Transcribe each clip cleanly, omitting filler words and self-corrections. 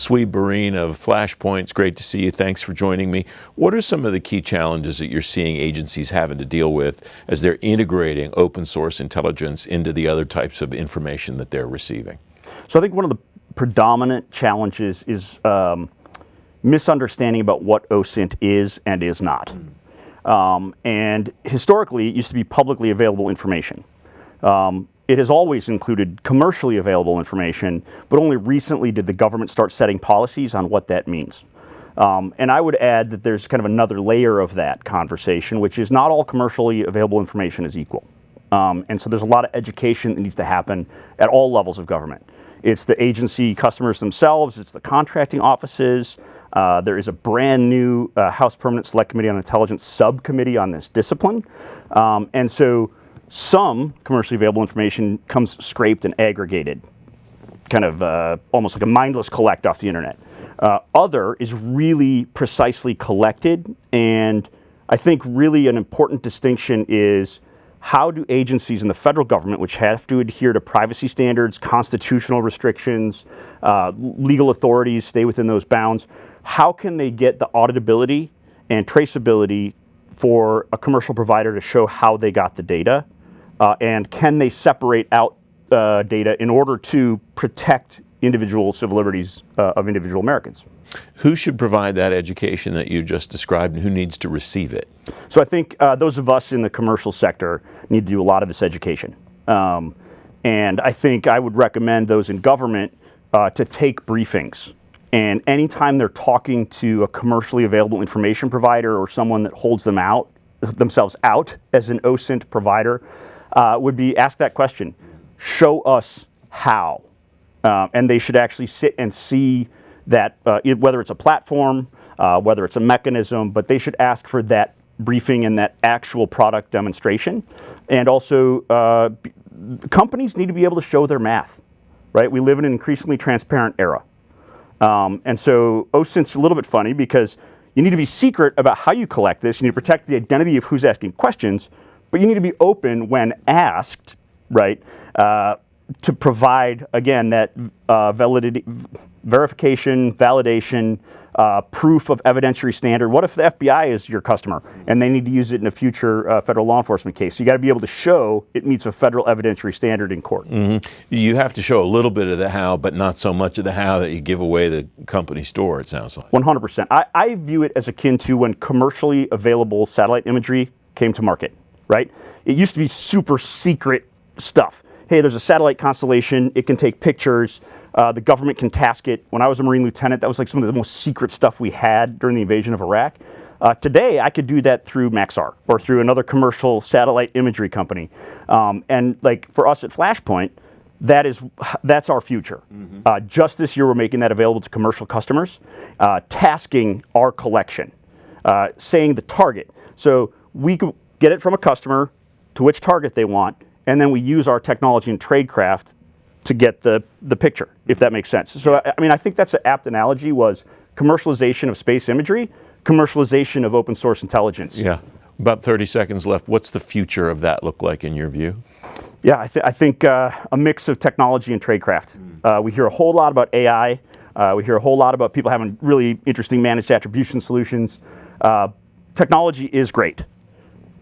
Swede Borene of Flashpoint, it's great to see you. Thanks for joining me. What are some of the key challenges that you're seeing agencies having to deal with as they're integrating open source intelligence into the other types of information that they're receiving? So I think one of the predominant challenges is misunderstanding about what OSINT is and is not. And historically, it used to be publicly available information. It has always included commercially available information, but only recently did the government start setting policies on what that means. And I would add that there's kind of another layer of that conversation, which is not all commercially available information is equal. And so there's a lot of education that needs to happen at all levels of government. It's the agency customers themselves, it's the contracting offices. There is a brand new House Permanent Select Committee on Intelligence subcommittee on this discipline. And so some commercially available information comes scraped and aggregated, kind of almost like a mindless collect off the internet. Other is really precisely collected, and I think really an important distinction is how do agencies in the federal government, which have to adhere to privacy standards, constitutional restrictions, legal authorities stay within those bounds, how can they get the auditability and traceability for a commercial provider to show how they got the data? And can they separate out data in order to protect individual civil liberties of individual Americans? Who should provide that education that you just described, and who needs to receive it? So I think those of us in the commercial sector need to do a lot of this education. And I think I would recommend those in government to take briefings. And anytime they're talking to a commercially available information provider or someone that holds themselves out as an OSINT provider, would be ask that question, show us how. And they should actually sit and see that, whether it's a platform, whether it's a mechanism, but they should ask for that briefing and that actual product demonstration. And also, companies need to be able to show their math, right? We live in an increasingly transparent era. And so OSINT's a little bit funny because you need to be secret about how you collect this. You need to protect the identity of who's asking questions, but you need to be open when asked, right, to provide, again, that validity, verification, validation, proof of evidentiary standard. What if the FBI is your customer and they need to use it in a future federal law enforcement case? So you got to be able to show it meets a federal evidentiary standard in court. You have to show a little bit of the how, but not so much of the how that you give away the company store, it sounds like. 100%. I view it as akin to when commercially available satellite imagery came to market, right? It used to be super secret stuff. Hey, there's a satellite constellation, it can take pictures, the government can task it. When I was a Marine lieutenant, that was like some of the most secret stuff we had during the invasion of Iraq. Today, I could do that through Maxar or through another commercial satellite imagery company. And like for us at Flashpoint, that's our future. Just this year, we're making that available to commercial customers, tasking our collection, saying the target. So we can get it from a customer to which target they want, and then we use our technology and tradecraft to get the picture, if that makes sense. So, I mean, I think that's an apt analogy was commercialization of space imagery, commercialization of open source intelligence. Yeah. About 30 seconds left. What's the future of that look like in your view? Yeah, I think a mix of technology and tradecraft. We hear a whole lot about AI. We hear a whole lot about people having really interesting managed attribution solutions. Technology is great,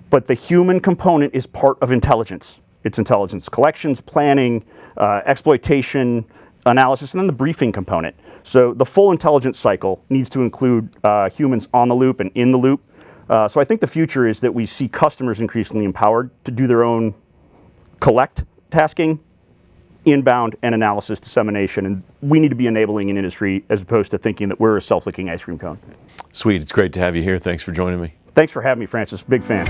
but the human component is part of intelligence. It's intelligence collections, planning, exploitation, analysis, and then the briefing component. So the full intelligence cycle needs to include humans on the loop and in the loop. So I think the future is that we see customers increasingly empowered to do their own collect tasking, inbound, and analysis dissemination. And we need to be enabling an industry as opposed to thinking that we're a self-licking ice cream cone. Swede, it's great to have you here. Thanks for joining me. Thanks for having me, Francis. Big fan.